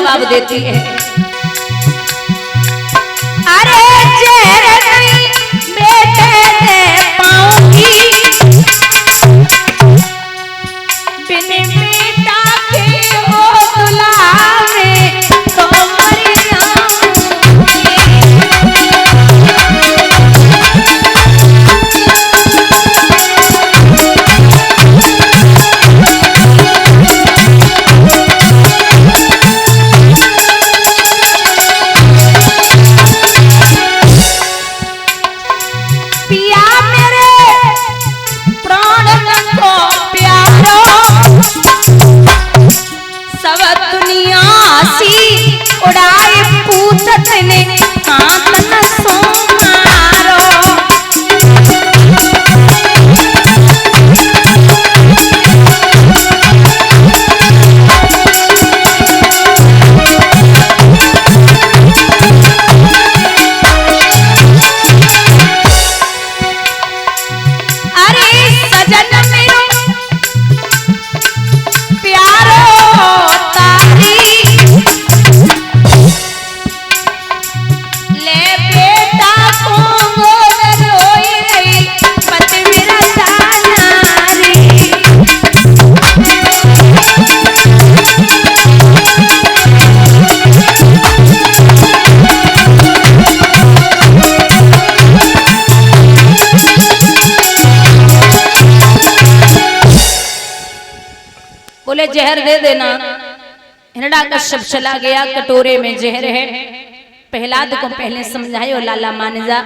जवाब देती है, अरे जहर नहीं बेटे दे पाऊंगी, बिन बेटा के ओ दुलारे तो मर उड़ाए पूतत ने कांतन सोमारो, अरे सजन मेरो प्यारो तारी बोले जहर दे देना। हिरण्यकश्यप चला गया, कटोरे में जहर है। प्रहलाद को पहले समझायो लाला मान जा,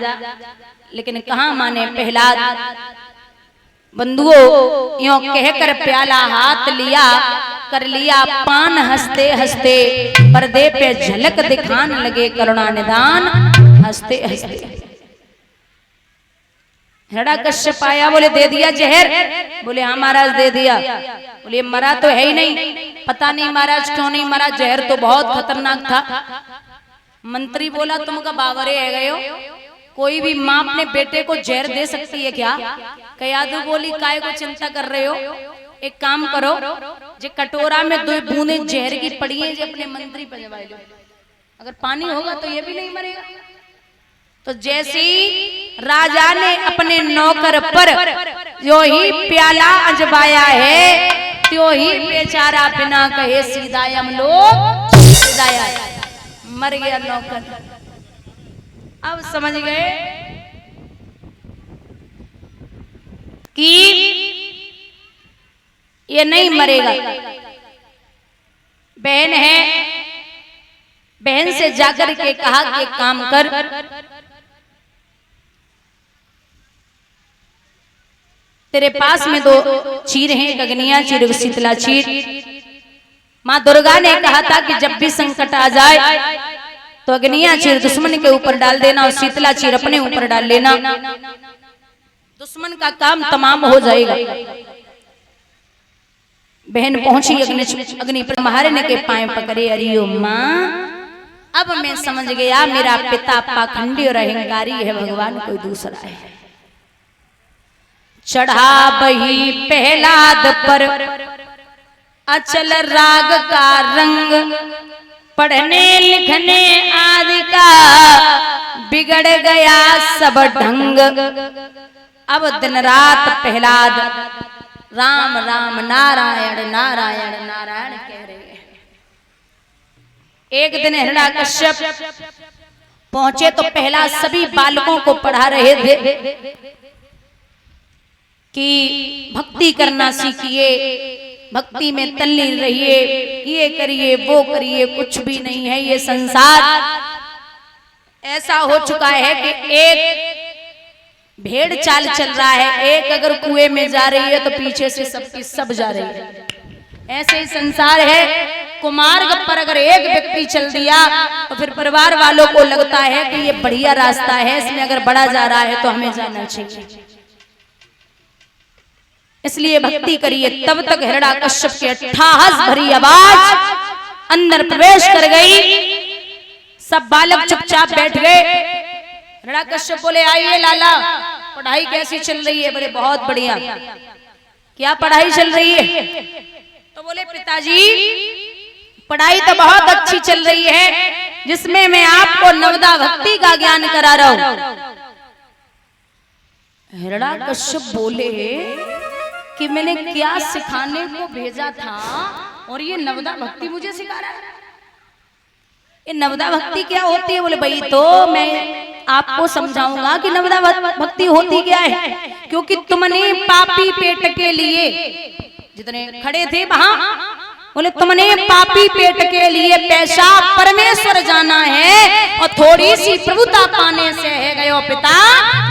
लेकिन कहाँ माने प्रहलाद। बंधुओं यों कहकर प्याला हाथ लिया, कर लिया पान, हंसते हंसते पर्दे पे झलक दिखान लगे करुणा निदान, हंसते हंसते। हिरण्यकश्यप आया, बोले दे दिया जहर? बोले हाँ महाराज दे दिया। बोले मरा तो है ही नहीं। पता नहीं महाराज क्यों नहीं मरा, जहर तो बहुत खतरनाक था। मंत्री बोला तुम का बावरे है गए हो, कोई भी माँ अपने बेटे को जहर दे सकती है क्या? कयादू बोली काय को चिंता कर रहे हो, एक काम करो, जे कटोरा में 2 बूंदे जहर की पड़ी है, जे अपने मंत्री पर जमा लो, अगर पानी होगा तो ये भी नहीं मरेगा। तो जैसे ही राजा ने अपने नौकर पर जो ही प्याला अजबाया है, त्यो ही बेचारा बिना कहे सीधा यमलोक सीधाया, मर गया नौकर। अब समझ गए कि ये नहीं मरेगा। बहन है, बहन से जाकर के कहा कि काम कर, तेरे पास में 2 चीर हैं, एक अग्निया चीर, एक शीतला चीर। माँ दुर्गा ने कहा था कि जब भी संकट आ जाए तो अग्निया चीर दुश्मन के ऊपर डाल देना और शीतला चीर अपने ऊपर डाल लेना, दुश्मन का काम तमाम हो जाएगा। बहन पहुंची अग्नि पर, महारानी के पांव पकड़े, अरियो माँ अब मैं समझ गया मेरा पिता पाखंडी और अहंकारी है, भगवान कोई दूसरा है। चढ़ा बही प्रहलाद पर अचल राग का रंग, पढ़ने लिखने आदि का बिगड़ गया सब ढंग। अब दिन रात प्रहलाद राम राम नारायण नारायण नारायण कह रहे हैं। एक दिन हिरण्यकश्यप पहुंचे तो प्रहलाद सभी बालकों को पढ़ा रहे थे कि भक्ति करना सीखिए, भक्ति में तल्लीन रहिए, ये करिए वो करिए, कुछ भी नहीं है ये संसार। ऐसा हो चुका है कि एक भेड़ चाल चल रहा है, एक अगर कुएं में जा रही है तो पीछे से सबकी सब जा रही है। ऐसे ही संसार है। कुमार्ग पर अगर एक व्यक्ति चल दिया तो फिर परिवार वालों को लगता है कि ये बढ़िया रास्ता है, इसमें अगर बढ़ा जा रहा है तो हमें जाना चाहिए, इसलिए भक्ति करिए। तब तक हिरण्यकश्यप की अट्टहास भरी आवाज अंदर प्रवेश कर गई। सब बालक चुपचाप बैठ गए। हिरण्यकश्यप बोले आइए लाला, पढ़ाई कैसी चल रही है? बोले बहुत बढ़िया। क्या पढ़ाई चल रही है? तो बोले पिताजी पढ़ाई तो बहुत अच्छी चल रही है, जिसमें मैं आपको नवदा भक्ति का ज्ञान करा रहा हूं। हिरण्याकश्यप बोले कि मैंने क्या सिखाने को भेजा था और ये नवदा भक्ति मुझे सिखा रहा है। ये नवदा भक्ति क्या होती है? बोले भाई तो मैं आपको समझाऊंगा कि नवदा भक्ति होती क्या है, क्योंकि तुमने पापी पेट के लिए, जितने खड़े थे वहां, बोले तुमने पापी पेट के लिए पैसा परमेश्वर जाना है और थोड़ी सी प्रभुता पाने से है गयो पिता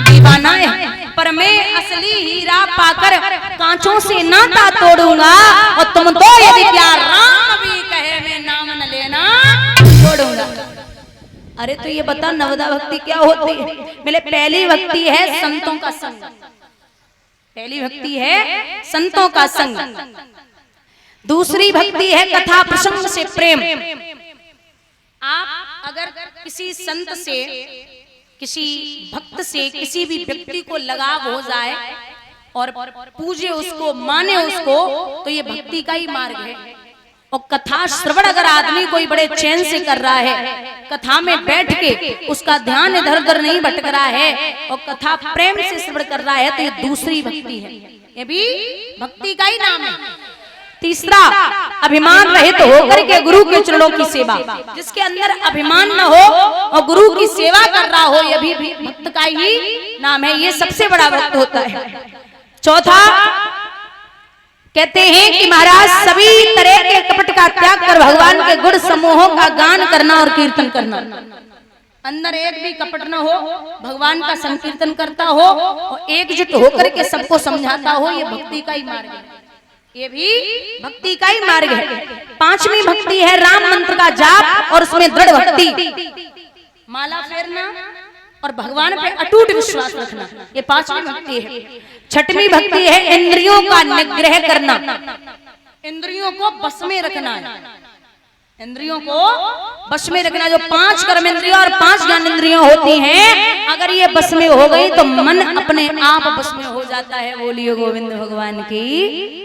दीवाना है। पर मैं असली हीरा पाकर कांचों से नाता तोड़ूंगा और तुम तो यदि प्यार राम भी कहे मैं नाम न लेना छोड़ूंगा। अरे तो ये बता नवदा भक्ति क्या होती है? मेरे पहली भक्ति है संतों का संग। पहली भक्ति है संतों का संग। दूसरी भक्ति है कथा प्रसंग से प्रेम। आप अगर किसी संत से, किसी भक्त से, किसी भी व्यक्ति को लगाव हो जाए और पूजे उसको, माने उसको, तो ये भक्ति का ही मार्ग है। और कथा श्रवण अगर आदमी कोई बड़े चैन से कर रहा है, कथा में बैठ के उसका ध्यान इधर उधर नहीं भटक रहा है और कथा प्रेम से श्रवण कर रहा है, तो ये दूसरी भक्ति है। ये भी भक्ति का ही नाम है। तीसरा, अभिमान रहित होकर के गुरु के चरणों की सेवा। जिसके अंदर अभिमान न हो और गुरु की सेवा कर रहा हो, यह भी भक्त का ही नाम है। ये सबसे बड़ा भक्त होता है। चौथा, कहते हैं कि महाराज सभी तरह के कपट का त्याग कर भगवान के गुण समूहों का गान करना और कीर्तन करना। अंदर एक भी कपट न हो, भगवान का संकीर्तन करता हो और एकजुट होकर के सबको समझाता हो, ये भक्ति का ही मार्ग है। ये भी भक्ति का ही मार्ग है। पांचवी भक्ति है राम मंत्र का जाप और उसमें दृढ़ भक्ति, माला फेरना और भगवान पे अटूट विश्वास रखना, ये पांचवी भक्ति है। छठवीं भक्ति है इंद्रियों का निग्रह करना, इंद्रियों को बस में रखना है। इंद्रियों को बस में रखना। जो 5 कर्म इंद्रियों और 5 ज्ञान इंद्रियों होती हैं, अगर ये बस में हो गई तो मन अपने आप बस में हो जाता है। बोलिए गोविंद भगवान की।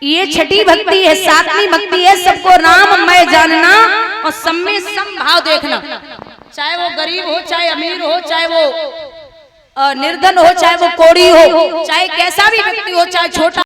ये छठी भक्ति है। सातवीं भक्ति है सबको राममय जानना और सब में समभाव देखना। चाहे वो गरीब हो, चाहे अमीर हो, चाहे वो निर्धन हो, चाहे वो कोढ़ी हो, चाहे कैसा भी व्यक्ति हो, चाहे छोटा